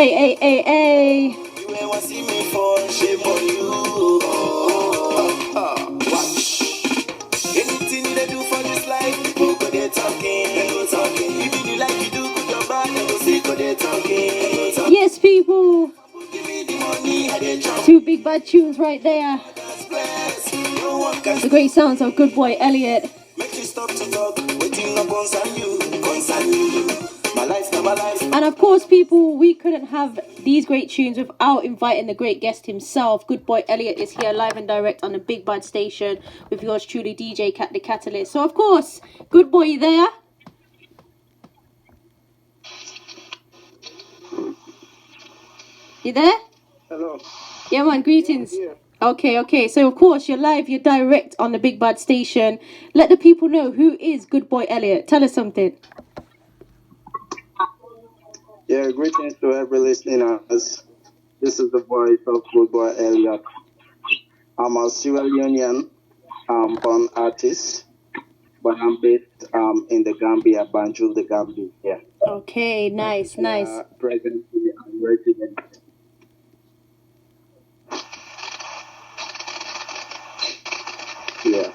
Hey. You ever see me for shame on you? Watch. Anything they do for this life, people go they talking. Even you like you do good or bad, they go see go they talking. Yes, people. Give me the money, I they chop. Two big bad tunes right there. The great sounds of Goodboy Elliot. Make you stop to talk, waiting no concern you. My life. And of course, people, we couldn't have these great tunes without inviting the great guest himself. Goodboy Elliot is here live and direct on the Big Bad Station with yours truly, DJkat the Kat-a-lyst. So of course, Goodboy, you there? You there? Hello. Yeah, man, greetings. Yeah. Okay. So, of course, you're live, you're direct on the Big Bad Station. Let the people know, who is Goodboy Elliot? Tell us something. Yeah, greetings to every listeners. This is the voice of Goodboy Elliot. I'm a Sierra Leonean born artist, but I'm based in the Gambia, Banjul, the Gambia. Yeah. Okay, nice. Presently, I'm resident. Yeah.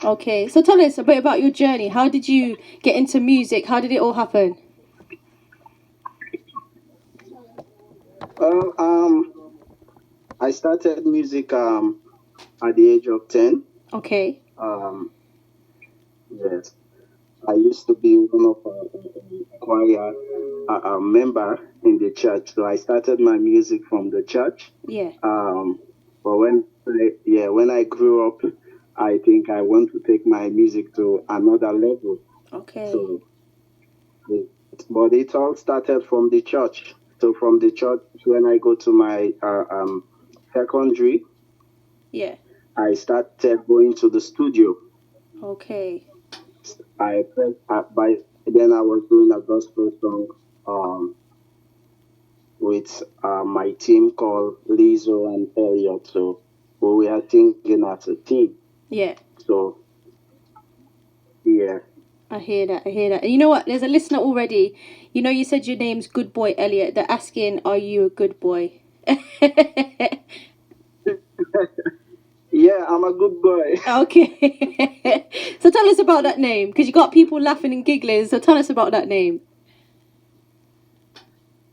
Okay, so tell us a bit about your journey. How did you get into music? How did it all happen? Well, I started music at the age of 10. Okay. Yes. I used to be one of a choir member in the church, so I started my music from the church. Yeah. But when I grew up, I think I want to take my music to another level. Okay. So, but it all started from the church. So from the church, when I go to my secondary, yeah, I started going to the studio. Okay. By then I was doing a gospel song with my team called Lizzo and Elliot. So we were singing as a team. Yeah. So yeah. I hear that. And you know what? There's a listener already. You know, you said your name's Goodboy Elliot. They're asking, are you a good boy? Yeah, I'm a good boy. Okay. So tell us about that name, because you got people laughing and giggling. So tell us about that name.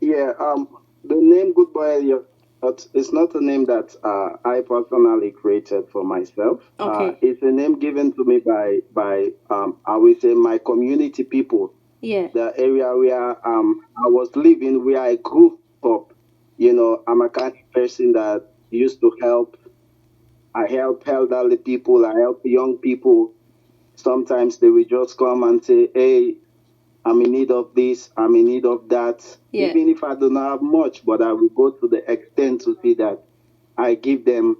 Yeah, the name Goodboy Elliot, it's not a name that I personally created for myself. Okay. It's a name given to me by I will say my community people. Yeah. The area where I was living, where I grew up. You know, I'm a kind of person that used to help. I help elderly people. I help young people. Sometimes they will just come and say, "Hey, I'm in need of this. I'm in need of that." Yeah. Even if I do not have much, but I will go to the extent to see that I give them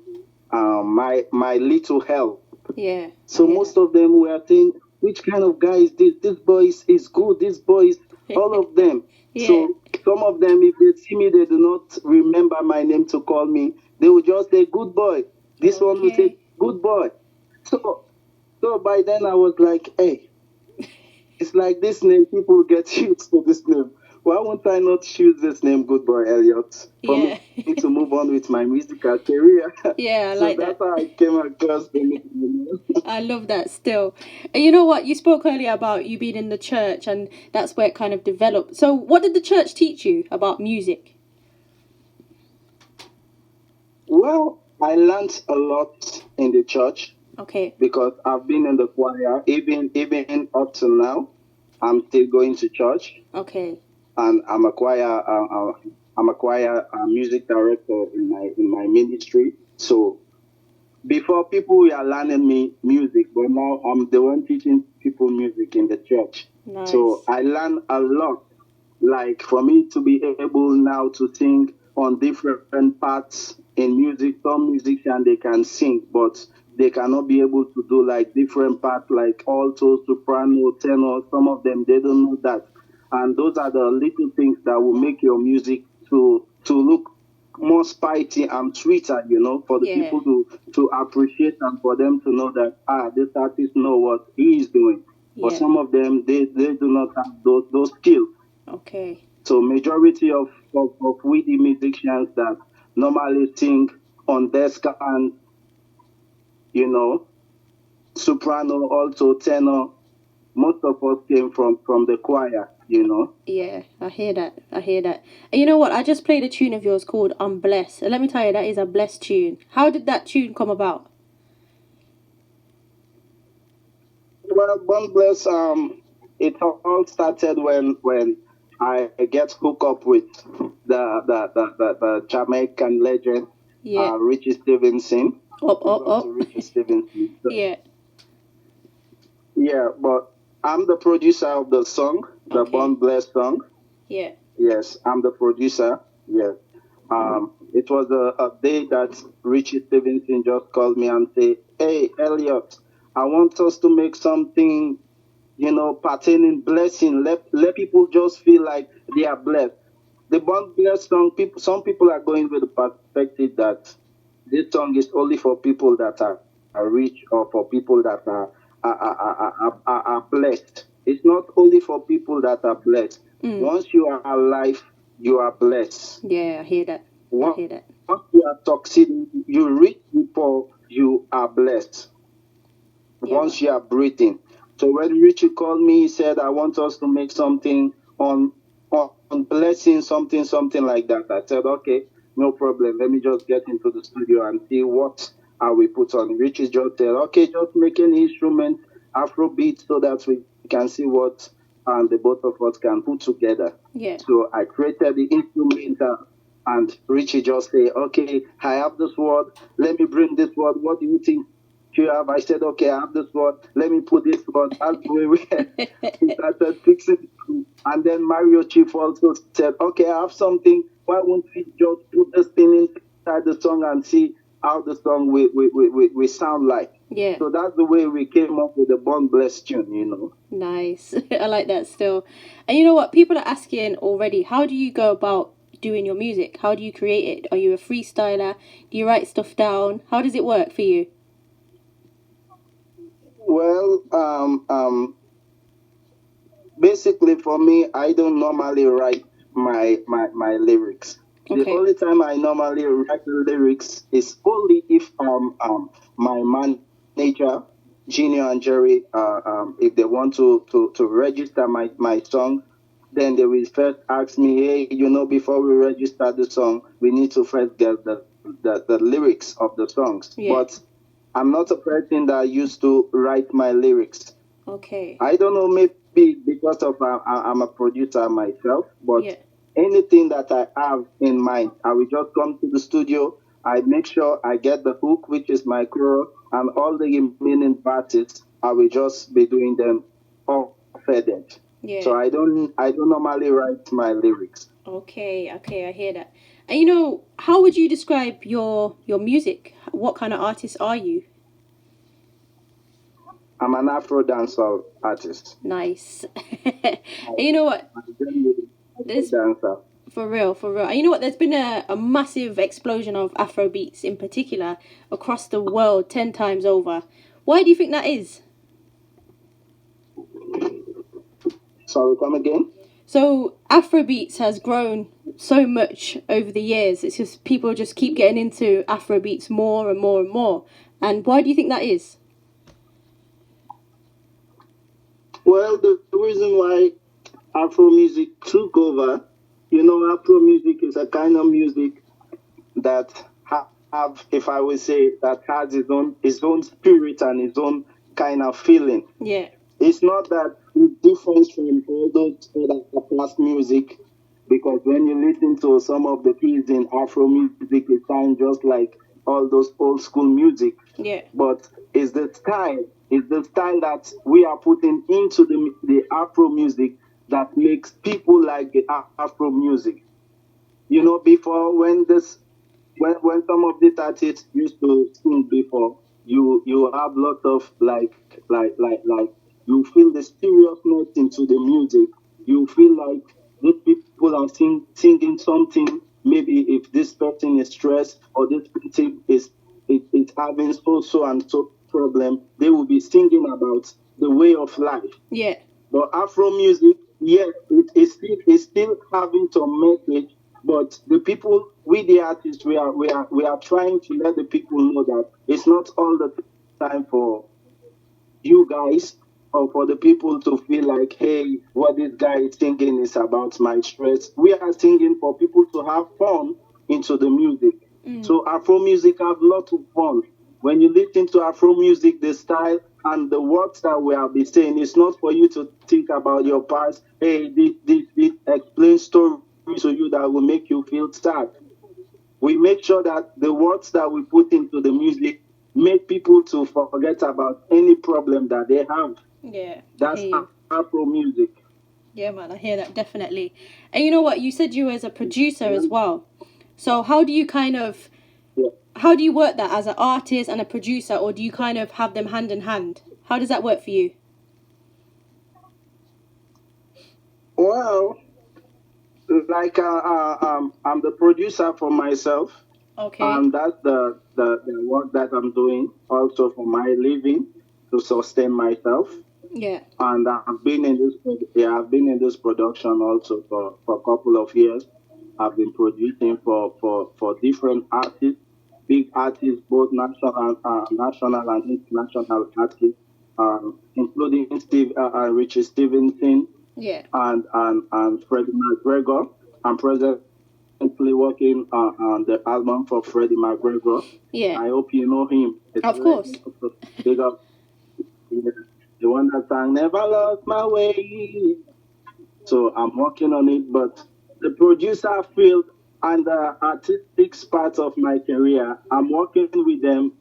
my little help. Yeah. So most of them were saying, "Which kind of guy is this? This boy is good. This boy is all of them." Yeah. So some of them, if they see me, they do not remember my name to call me. They will just say, "Good boy." This one will say, "Good boy." So by then I was like, "Hey, it's like this name. People get used to this name. Why won't I not choose this name, Goodboy Elliot, for me to move on with my musical career?" Yeah, I so like that. that's how I came across the name. I love that still. And you know what? You spoke earlier about you being in the church, and that's where it kind of developed. So what did the church teach you about music? Well, I learned a lot in the church. Okay. Because I've been in the choir, even up to now, I'm still going to church. Okay. And I'm a choir music director in my ministry. So before, people were learning me music, but now I'm the one teaching people music in the church. Nice. So I learned a lot. Like for me to be able now to sing on different parts in music, some musicians they can sing, but they cannot be able to do like different parts like alto, soprano, tenor. Some of them they don't know that, and those are the little things that will make your music to look more spicy and sweeter, you know, for the people to appreciate and for them to know that this artist know what he is doing. But some of them they do not have those skills. Okay. So majority of we musicians that normally sing on desk and, you know, soprano, alto, tenor, most of us came from the choir, you know. Yeah, I hear that. I hear that. And you know what? I just played a tune of yours called I'm Blessed. And let me tell you, that is a blessed tune. How did that tune come about? Well, God bless. It all started when I get hooked up with the Jamaican legend, Yeah. Richie Stevenson. Up, Big up, up up. to Richie Stevenson. So, Yeah. yeah, but I'm the producer of the song, the Okay. Born Blessed song. Yeah. Yes, I'm the producer. Yes. It was a day that Richie Stevenson just called me and say, "Hey, Elliot, I want us to make something, you know, pertaining blessing. Let people just feel like they are blessed." The Born Blessed song, some people are going with the perspective that this song is only for people that are rich or for people that are blessed. It's not only for people that are blessed. Once you are alive, you are blessed. Yeah, I hear that. I hear that. Once you are succeeding, you reach people, you are blessed. Yeah, Once you are breathing. So when Richie called me, he said, "I want us to make something on blessing, something like that." I said, "Okay, no problem. Let me just get into the studio and see what I will put on." Richie just said, "Okay, just make an instrument, Afrobeat, so that we can see what the both of us can put together." Yeah. So I created the instrument and Richie just said, "Okay, I have this word. Let me bring this word. What do you think you have?" I said, "Okay, I have this word. Let me put this word." That's the way we started fixing it. And then Mario Chief also said, "Okay, I have something. Why won't we just put this thing inside the song and see how the song we sound like?" Yeah. So that's the way we came up with the Born Blessed tune, you know. Nice. I like that still. And you know what? People are asking already, how do you go about doing your music? How do you create it? Are you a freestyler? Do you write stuff down? How does it work for you? Well, basically for me, I don't normally write my lyrics. The Okay. only time I normally write the lyrics is only if my manager, Junior and Jerry, if they want to register my song, then they will first ask me, "Hey, you know, before we register the song, we need to first get the lyrics of the songs." Yeah. But I'm not a person that used to write my lyrics. Okay. I don't know, maybe because of I'm a producer myself, but Yeah. anything that I have in mind, I will just come to the studio. I make sure I get the hook, which is my chorus, and all the remaining parts, I will just be doing them off edit. Yeah. So I don't normally write my lyrics. Okay, I hear that. And you know, how would you describe your music? What kind of artist are you? I'm an Afro dancehall artist. Nice. And you know what? There's Dancer. for real, for real. And you know what? There's been a massive explosion of Afro beats in particular across the world 10 times over. Why do you think that is? Sorry, come again? So Afrobeats has grown so much over the years. It's just people just keep getting into Afrobeats more and more and more. And why do you think that is? Well, the reason why Afro music took over, you know, Afro music is a kind of music that have, if I would say, that has its own spirit and its own kind of feeling. Yeah. It's not that it's different from all those other past music, because when you listen to some of the keys in Afro music, it sounds just like all those old school music. Yeah. But it's the style that we are putting into the Afro music that makes people like the Afro music. You know, before when some of these artists used to sing before, you have lots of like you feel the seriousness into the music. You feel like these people are singing something. Maybe if this person is stressed or this person is having so and so problem, they will be singing about the way of life. Yeah. But Afro music, yes, it's still having some message, but the people, we the artists, we are trying to let the people know that it's not all the time for you guys or for the people to feel like, hey, what this guy is singing is about my stress. We are singing for people to have fun into the music. So Afro music have a lot of fun. When you listen to Afro music, the style and the words that we have been saying, it's not for you to think about your past. Hey, this explain story to you that will make you feel sad. We make sure that the words that we put into the music make people to forget about any problem that they have. Yeah, I That's hear you. Afro music. Yeah, man, I hear that definitely. And you know what? You said you were as a producer as well. So how do you Yeah. how do you work that as an artist and a producer, or do you kind of have them hand in hand? How does that work for you? Well, like I'm the producer for myself, Okay. and that's the work that I'm doing also for my living to sustain myself. Yeah. And I've been in this production also for a couple of years. I've been producing for different artists, big artists, both national and international artists, including Richie Stevenson Yeah. and Freddie McGregor. I'm presently working on the album for Freddie McGregor. Yeah. I hope you know him. It's a Of course. big up. Yeah, the one that sang "Never Lost My Way." So I'm working on it, but the producer field and the artistic part of my career, I'm working with them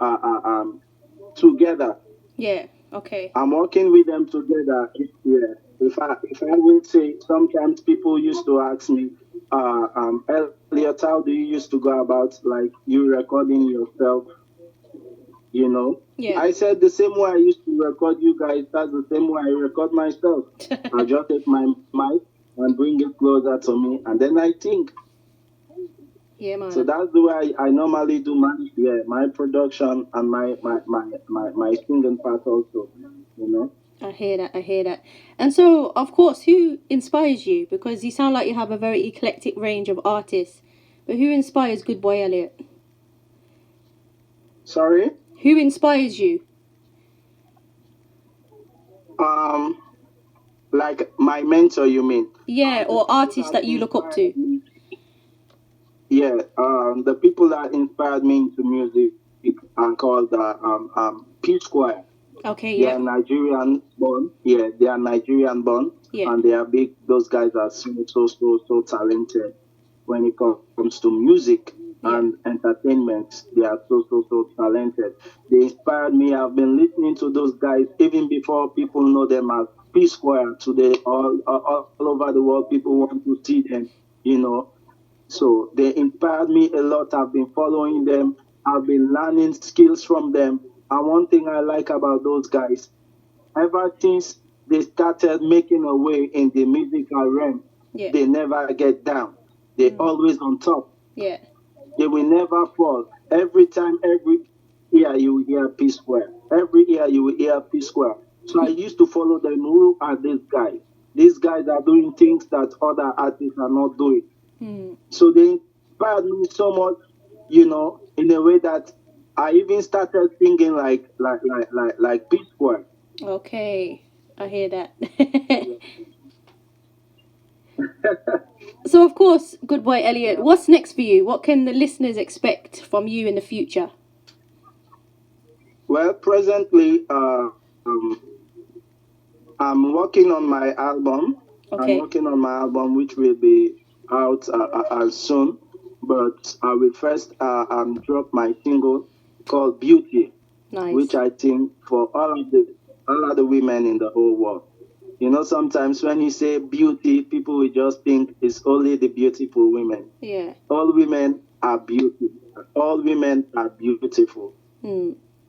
together. Yeah. Okay. I'm working with them together. Yeah. If I will say, sometimes people used to ask me, Elliot, how do you used to go about like you recording yourself? You know, Yeah. I said the same way I used to record you guys, that's the same way I record myself. I just take my mic and bring it closer to me, and then I think. Yeah, So man. that's the way I normally do my production and my singing part also. You know. I hear that. I hear that. And so, of course, who inspires you? Because you sound like you have a very eclectic range of artists. But who inspires Goodboy Elliot? Sorry. Who inspires you? Um, like my mentor, you mean? Yeah, The or people artists that that you look up to. inspired me. Yeah. The people that inspired me into music are called P Square. Okay, They yeah. are Nigerian born. Yeah, they are Nigerian born, Yeah. and they are big. Those guys are so talented when it comes to music Yeah. and entertainment. They are so talented. They inspired me. I've been listening to those guys even before people know them as P Square. Today, all over the world, people want to see them. You know, so they inspired me a lot. I've been following them. I've been learning skills from them. And one thing I like about those guys, ever since they started making a way in the musical realm, Yeah. they never get down. They're always on top. Yeah. They will never fall. Every year you will hear P Square. Every year you will hear P Square. So I used to follow them. Who are these guys? These guys are doing things that other artists are not doing. So they inspired me so much, in a way that I even started singing like P Square. Okay. I hear that. So, of course, good boy Elliot, what's next for you? What can the listeners expect from you in the future? Well, presently, I'm working on my album. I'm Okay. working on my album, which will be out soon. But I will first drop my single called "Beauty," which Nice. I think for all of the women in the whole world. Sometimes when you say beauty, people will just think it's only the beautiful women. Yeah. All women are beautiful. All women are beautiful.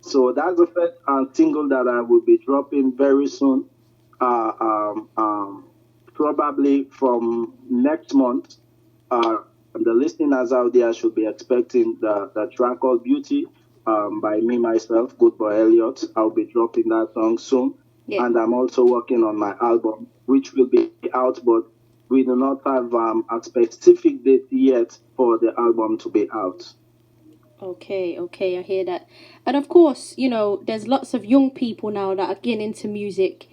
So that's the first single that I will be dropping very soon. Uh, um, um, Probably from next month. The listeners out there should be expecting the track called Beauty by me, myself, Goodboy Elliot. I'll be dropping that song soon. Yeah. And I'm also working on my album, which will be out, but we do not have a specific date yet for the album to be out. Okay, I hear that. And of course, you know, there's lots of young people now that are getting into music.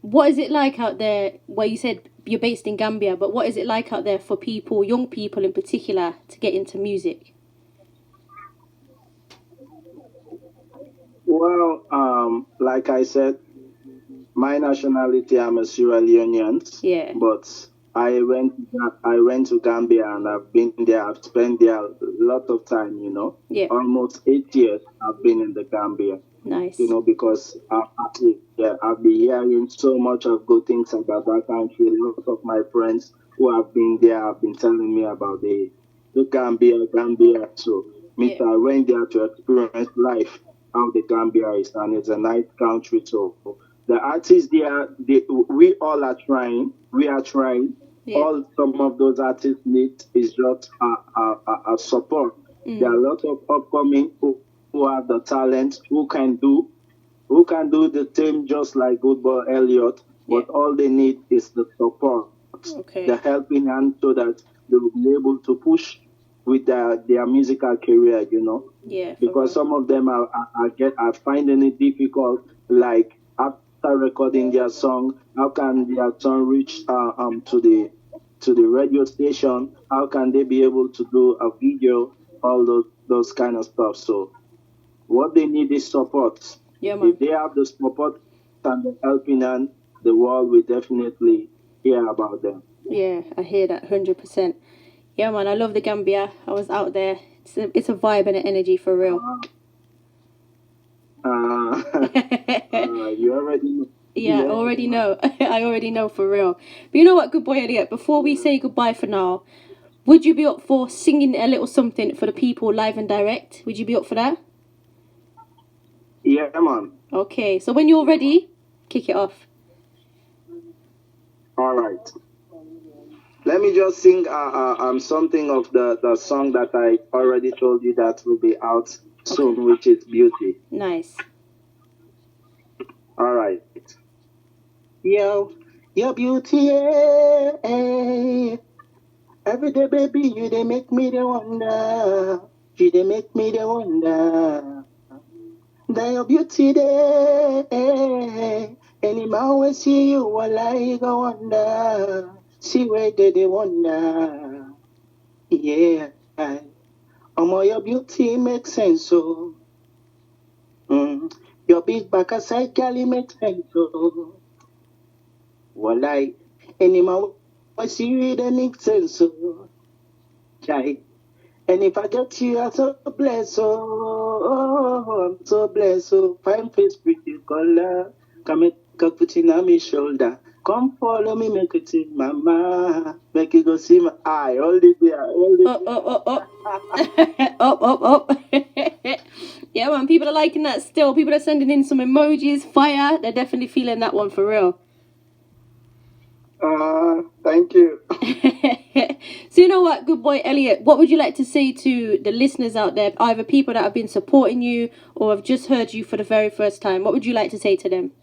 What is it like out there? Well, you said you're based in Gambia, but what is it like out there for people, young people in particular, to get into music? Well, like I said, my nationality, I'm a Sierra Leonean, Yeah. but I went to Gambia and I've been there. I've spent there a lot of time. Yeah. Almost 8 years I've been in the Gambia. Nice. Because I've been hearing so much of good things about that country. A lot of my friends who have been there have been telling me about the Gambia. So, Yeah. I went there to experience life, how the Gambia is, and it's a nice country. So, the artists there, we all are trying. We are trying. Yeah. All some of those artists need is just a support. There are a lot of upcoming who have the talent, who can do the same just like Goodboy Elliot, but all they need is the support, the helping hand, so that they will be able to push with their musical career, Yeah. because some of them are finding it difficult, like after recording their song, how can their song reach to the radio station? How can they be able to do a video? All those kind of stuff. So what they need is support. Yeah, man. If they have the support and the helping hand, the world will definitely hear about them. Yeah, I hear that 100%. Yeah, man, I love the Gambia. I was out there. It's a vibe and an energy for real. You already know. Yeah, I already know. I already know for real. But you know what, Goodboy Elliot, before we say goodbye for now, would you be up for singing a little something for the people live and direct? Would you be up for that? Yeah, man. Okay, so when you're ready, kick it off. All right. Let me just sing something of the song that I already told you that will be out soon, which is Beauty. Nice. All right. Yo, your beauty, yeah. Every day, baby, you they make me the wonder. You they make me the wonder. That your beauty there. Any man will see you, while I go wonder. See where they wonder. Yeah. Your beauty makes sense, so. Your big back aside, girl, it makes sense, so. Well, any man will see you, it makes sense, so. Chai. And if I get you, I'm so blessed, oh, I'm so blessed, oh, fine face, pretty color, come make a put in on my shoulder, come follow me, make it in mama, make it go see my eye, all the way, Up. Yeah, man, people are liking that still. People are sending in some emojis, fire. They're definitely feeling that one for real. Thank you. So you know what, Goodboy Elliot, what would you like to say to the listeners out there, either people that have been supporting you or have just heard you for the very first time? What would you like to say to them?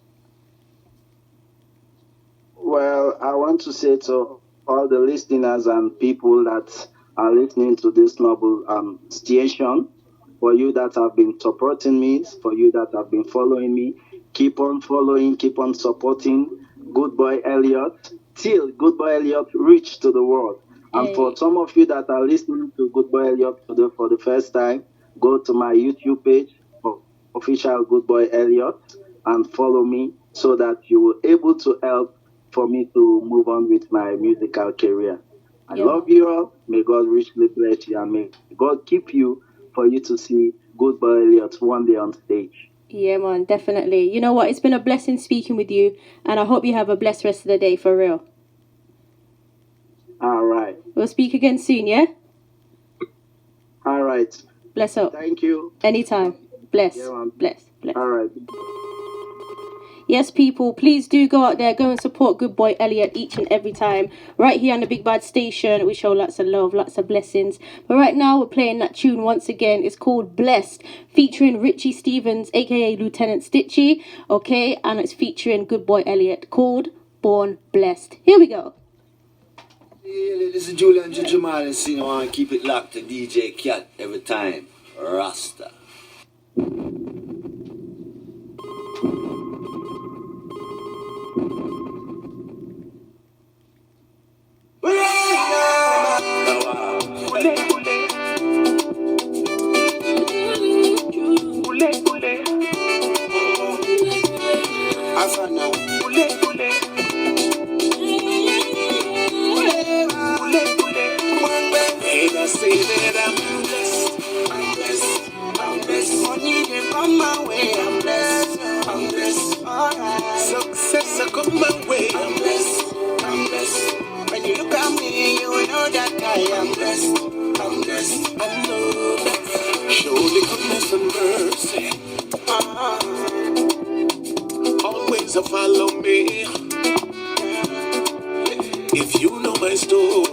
Well, I want to say to all the listeners and people that are listening to this noble station, for you that have been supporting me, for you that have been following me, keep on following, keep on supporting Goodboy Elliot till Goodboy Elliot reach to the world. And for some of you that are listening to Goodboy Elliot for the first time, go to my YouTube page, official Goodboy Elliot, and follow me so that you will able to help for me to move on with my musical career. I love you all. May God richly bless you, and may God keep you for you to see Goodboy Elliot one day on stage. Yeah, man, definitely. You know what? It's been a blessing speaking with you, and I hope you have a blessed rest of the day, for real. All right. We'll speak again soon, yeah? All right. Bless up. Thank you. Anytime. Bless. Yeah, man. Bless. All right. Yes, people, please do go out there, go and support Goodboy Elliot each and every time. Right here on the Big Bad Station, we show lots of love, lots of blessings. But right now, we're playing that tune once again. It's called Blessed, featuring Richie Stevens, aka Lieutenant Stitchy, okay? And it's featuring Goodboy Elliot, called Born Blessed. Here we go. Yeah, this is Julian Jamal, and you know, keep it locked to DJ Kat every time. Rasta. Success come my way. I'm blessed. I'm blessed. When you look at me, you will know that I am blessed. I'm blessed. I know that. Show the goodness and mercy. Always follow me. If you know my story,